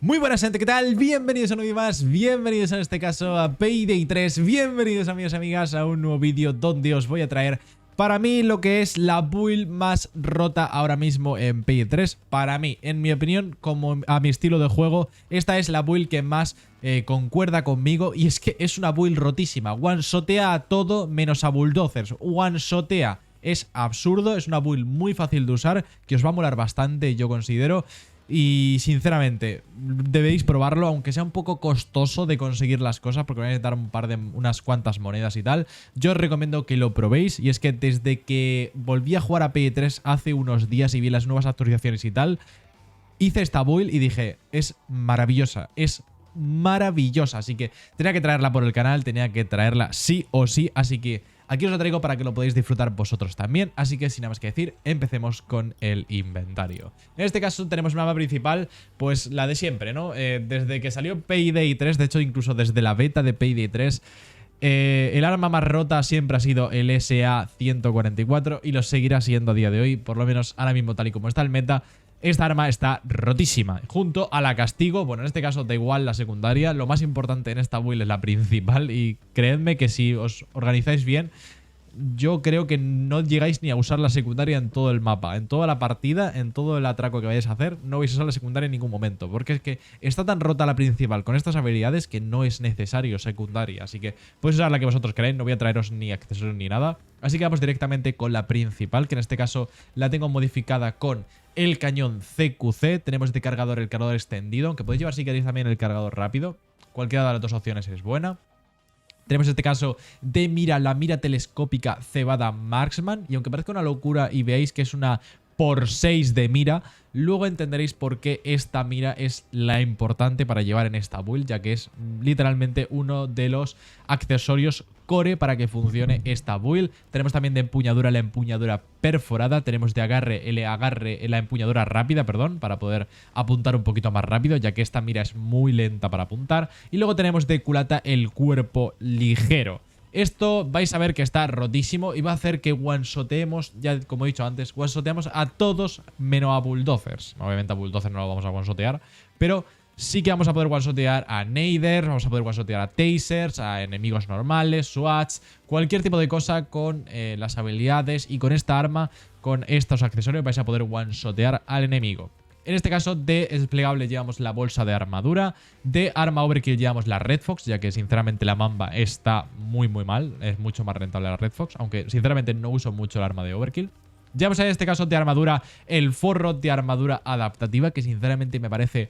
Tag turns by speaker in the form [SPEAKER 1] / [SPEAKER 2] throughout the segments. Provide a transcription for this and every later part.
[SPEAKER 1] Muy buenas gente, ¿qué tal? Bienvenidos a un vídeo más, bienvenidos en este caso a Payday 3, bienvenidos amigos y amigas a un nuevo vídeo donde os voy a traer para mí lo que es la build más rota ahora mismo en Payday 3. Para mí, en mi opinión, como a mi estilo de juego, esta es la build que más concuerda conmigo y es que es una build rotísima, one-shotea a todo menos a bulldozers, one-shotea. Es absurdo, es una build muy fácil de usar, que os va a molar bastante, yo considero. Y sinceramente, debéis probarlo, aunque sea un poco costoso de conseguir las cosas, porque vais a necesitar unas cuantas monedas y tal. Yo os recomiendo que lo probéis, y es que desde que volví a jugar a Payday 3 hace unos días y vi las nuevas actualizaciones y tal, hice esta build y dije, es maravillosa, es maravillosa. Así que tenía que traerla por el canal, tenía que traerla sí o sí, así que aquí os lo traigo para que lo podáis disfrutar vosotros también, así que sin nada más que decir, empecemos con el inventario. En este caso tenemos una mapa principal, pues la de siempre, ¿no? Desde que salió Payday 3, de hecho incluso desde la beta de Payday 3, el arma más rota siempre ha sido el SA-144 y lo seguirá siendo a día de hoy, por lo menos ahora mismo tal y como está el meta. Esta arma está rotísima, junto a la castigo. Bueno, en este caso da igual la secundaria. Lo más importante en esta build es la principal. Y creedme que si os organizáis bien, yo creo que no llegáis ni a usar la secundaria en todo el mapa. En toda la partida, en todo el atraco que vayáis a hacer, no vais a usar la secundaria en ningún momento. Porque es que está tan rota la principal con estas habilidades que no es necesario secundaria. Así que podéis usar la que vosotros queráis. No voy a traeros ni accesorios ni nada. Así que vamos directamente con la principal, que en este caso la tengo modificada con el cañón CQC. Tenemos de cargador el cargador extendido, aunque podéis llevar si queréis también el cargador rápido. Cualquiera de las dos opciones es buena. Tenemos en este caso de mira, la mira telescópica cebada Marksman. Y aunque parezca una locura y veáis que es una ×6 de mira, luego entenderéis por qué esta mira es la importante para llevar en esta build, ya que es literalmente uno de los accesorios core para que funcione esta build. Tenemos también de empuñadura la empuñadura perforada, tenemos de agarre la empuñadura rápida, perdón, para poder apuntar un poquito más rápido, ya que esta mira es muy lenta para apuntar. Y luego tenemos de culata el cuerpo ligero. Esto vais a ver que está rotísimo y va a hacer que one-shoteemos, ya como he dicho antes, one-shoteemos a todos menos a bulldozers. Obviamente a bulldozers no lo vamos a one-shotear, pero sí que vamos a poder one-shotear a naders, vamos a poder one-shotear a tasers, a enemigos normales, SWATs, cualquier tipo de cosa con las habilidades y con esta arma, con estos accesorios vais a poder one-shotear al enemigo. En este caso de desplegable llevamos la bolsa de armadura, de arma overkill llevamos la Red Fox, ya que sinceramente la Mamba está muy mal, es mucho más rentable la Red Fox, aunque sinceramente no uso mucho el arma de overkill. Llevamos en este caso de armadura el forro de armadura adaptativa, que sinceramente me parece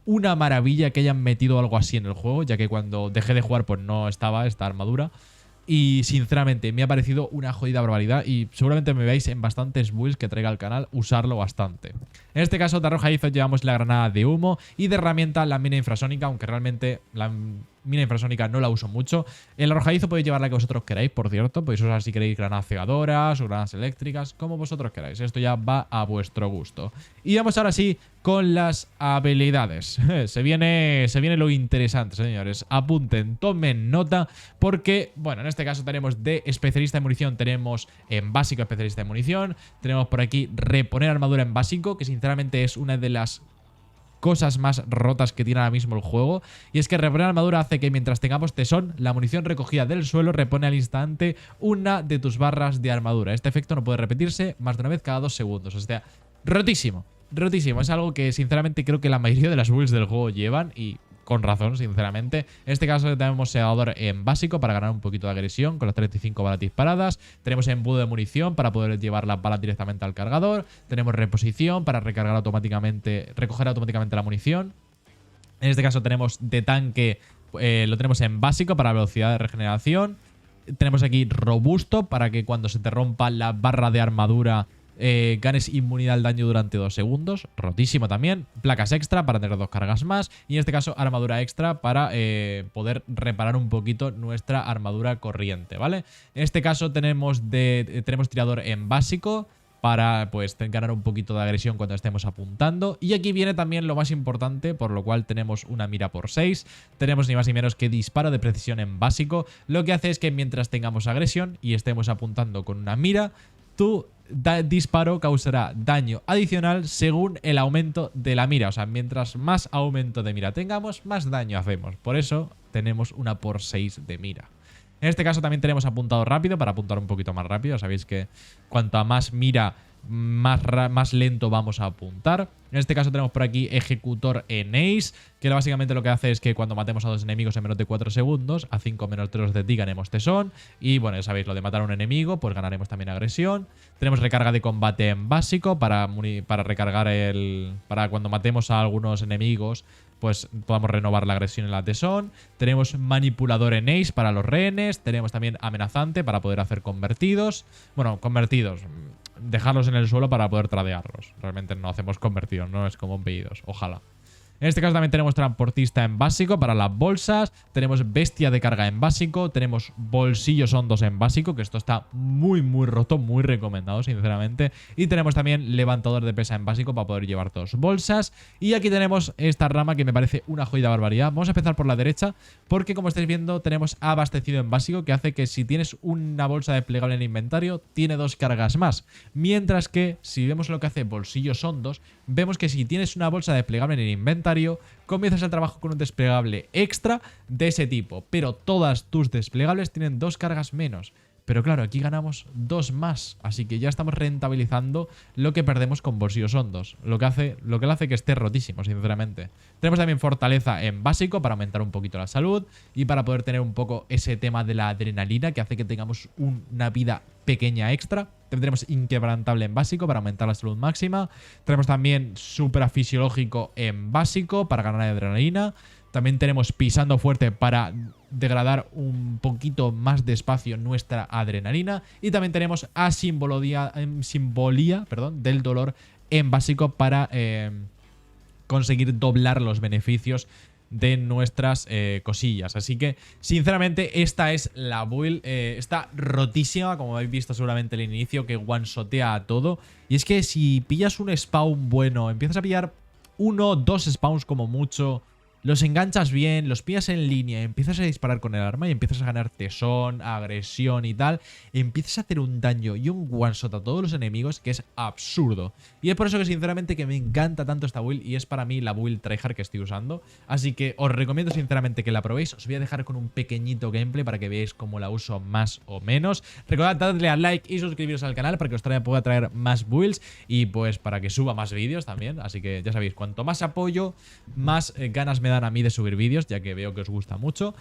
[SPEAKER 1] una maravilla que hayan metido algo así en el juego, ya que cuando dejé de jugar pues no estaba esta armadura. Y sinceramente me ha parecido una jodida barbaridad y seguramente me veáis en bastantes builds que traiga al canal usarlo bastante. En este caso de arrojadizo llevamos la granada de humo y de herramienta la mina infrasónica, aunque realmente la mina infrasónica no la uso mucho. El arrojadizo podéis llevar la que vosotros queráis, por cierto. Podéis usar si queréis granadas cegadoras o granadas eléctricas, como vosotros queráis. Esto ya va a vuestro gusto. Y vamos ahora sí con las habilidades. Se viene lo interesante, señores. Apunten, tomen nota, porque, bueno, en este caso tenemos de especialista de munición, tenemos en básico especialista de munición. Tenemos por aquí reponer armadura en básico, que sinceramente es una de las cosas más rotas que tiene ahora mismo el juego, y es que reponer armadura hace que mientras tengamos tesón, la munición recogida del suelo repone al instante una de tus barras de armadura. Este efecto no puede repetirse más de una vez cada 2 segundos, o sea, rotísimo, rotísimo. Es algo que sinceramente creo que la mayoría de las builds del juego llevan y con razón, sinceramente. En este caso tenemos segador en básico para ganar un poquito de agresión con las 35 balas disparadas. Tenemos embudo de munición para poder llevar las balas directamente al cargador. Tenemos reposición para recoger automáticamente la munición. En este caso tenemos de tanque, lo tenemos en básico para velocidad de regeneración. Tenemos aquí robusto para que cuando se te rompa la barra de armadura ganes inmunidad al daño durante 2 segundos. Rotísimo también. Placas extra para tener 2 cargas más. Y en este caso armadura extra para poder reparar un poquito nuestra armadura corriente, ¿vale? En este caso tenemos tirador en básico para pues ganar un poquito de agresión cuando estemos apuntando. Y aquí viene también lo más importante, por lo cual tenemos una mira ×6. Tenemos ni más ni menos que disparo de precisión en básico. Lo que hace es que mientras tengamos agresión y estemos apuntando con una mira, tu disparo causará daño adicional según el aumento de la mira. O sea, mientras más aumento de mira tengamos, más daño hacemos. Por eso tenemos una por 6 de mira. En este caso también tenemos apuntado rápido para apuntar un poquito más rápido. Sabéis que cuanto a más mira, más lento vamos a apuntar. En este caso tenemos por aquí ejecutor en Ace, que básicamente lo que hace es que cuando matemos a 2 enemigos en menos de 4 segundos, a 5 menos de los de ti ganemos tesón. Y bueno, ya sabéis, lo de matar a un enemigo, pues ganaremos también agresión. Tenemos recarga de combate en básico para recargar para cuando matemos a algunos enemigos, pues podamos renovar la agresión en la tesón. Tenemos manipulador en Ace para los rehenes. Tenemos también amenazante para poder hacer convertidos. Bueno, convertidos, dejarlos en el suelo para poder tradearlos. Realmente no hacemos convertidos, no es como un pedidos, ojalá. En este caso también tenemos transportista en básico para las bolsas. Tenemos bestia de carga en básico. Tenemos bolsillos hondos en básico, que esto está muy roto, muy recomendado sinceramente. Y tenemos también levantador de pesa en básico para poder llevar 2 bolsas. Y aquí tenemos esta rama que me parece una joya barbaridad. Vamos a empezar por la derecha porque, como estáis viendo, tenemos abastecido en básico, que hace que si tienes una bolsa desplegable en el inventario, tiene 2 cargas más. Mientras que si vemos lo que hace bolsillos hondos, vemos que si tienes una bolsa desplegable en el inventario, comienzas el trabajo con un desplegable extra de ese tipo, pero todas tus desplegables tienen 2 cargas menos. Pero claro, aquí ganamos 2 más, así que ya estamos rentabilizando lo que perdemos con bolsillos hondos, lo que le hace que esté rotísimo, sinceramente. Tenemos también fortaleza en básico para aumentar un poquito la salud y para poder tener un poco ese tema de la adrenalina que hace que tengamos una vida pequeña extra. Tendremos inquebrantable en básico para aumentar la salud máxima. Tenemos también suprafisiológico en básico para ganar adrenalina. También tenemos pisando fuerte para degradar un poquito más despacio nuestra adrenalina. Y también tenemos simbolía del dolor en básico para conseguir doblar los beneficios de nuestras cosillas. Así que, sinceramente, esta es la build. Está rotísima, como habéis visto seguramente al inicio, que one-shotea a todo. Y es que si pillas un spawn bueno, empiezas a pillar 1, 2 spawns como mucho, los enganchas bien, los pillas en línea, empiezas a disparar con el arma y empiezas a ganar tesón, agresión y tal, empiezas a hacer un daño y un one shot a todos los enemigos que es absurdo. Y es por eso que sinceramente que me encanta tanto esta build y es para mí la build tryhard que estoy usando. Así que os recomiendo sinceramente que la probéis. Os voy a dejar con un pequeñito gameplay para que veáis cómo la uso más o menos. Recordad darle al like y suscribiros al canal para que os pueda traer más builds y pues para que suba más vídeos también. Así que ya sabéis, cuanto más apoyo, más ganas me da a mí de subir vídeos, ya que veo que os gusta mucho.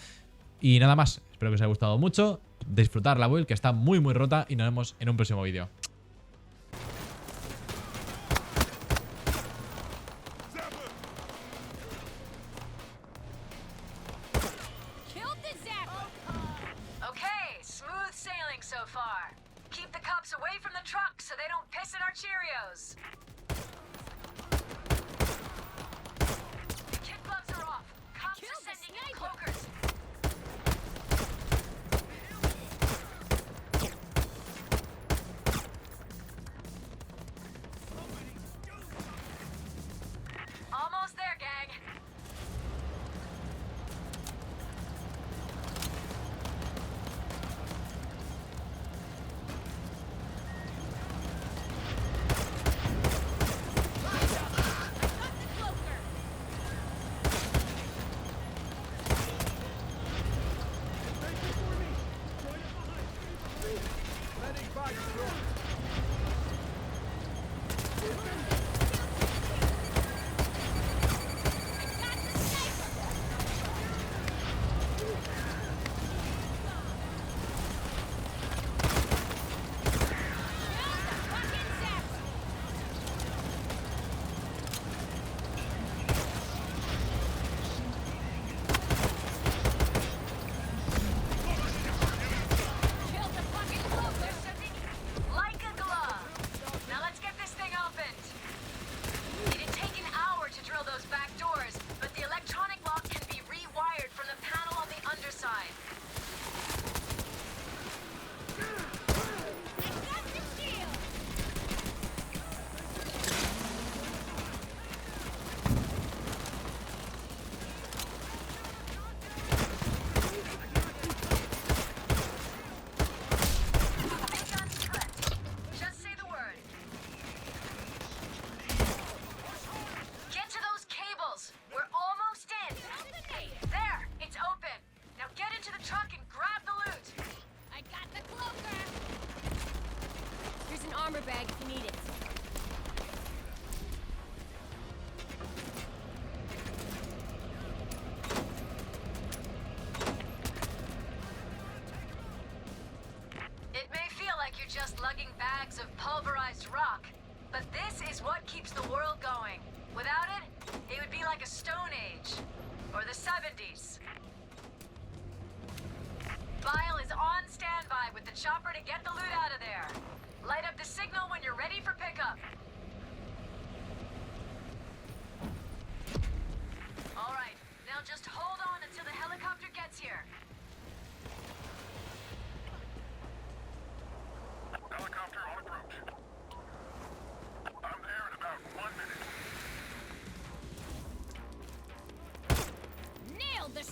[SPEAKER 1] Y nada más, espero que os haya gustado mucho, disfrutar la build que está muy rota y nos vemos en un próximo vídeo.
[SPEAKER 2] armor bag if you need it.
[SPEAKER 3] It may feel like you're just lugging bags of pulverized rock, but this is what keeps the world going. Without it, it would be like a Stone Age. Or the 70s. Vile is on standby with the chopper to get the loot out of there. Light up the signal when you're ready for pickup. All right, now just hold on until the helicopter gets here.
[SPEAKER 4] Helicopter on approach. I'm there in about 1 minute.
[SPEAKER 2] Nailed the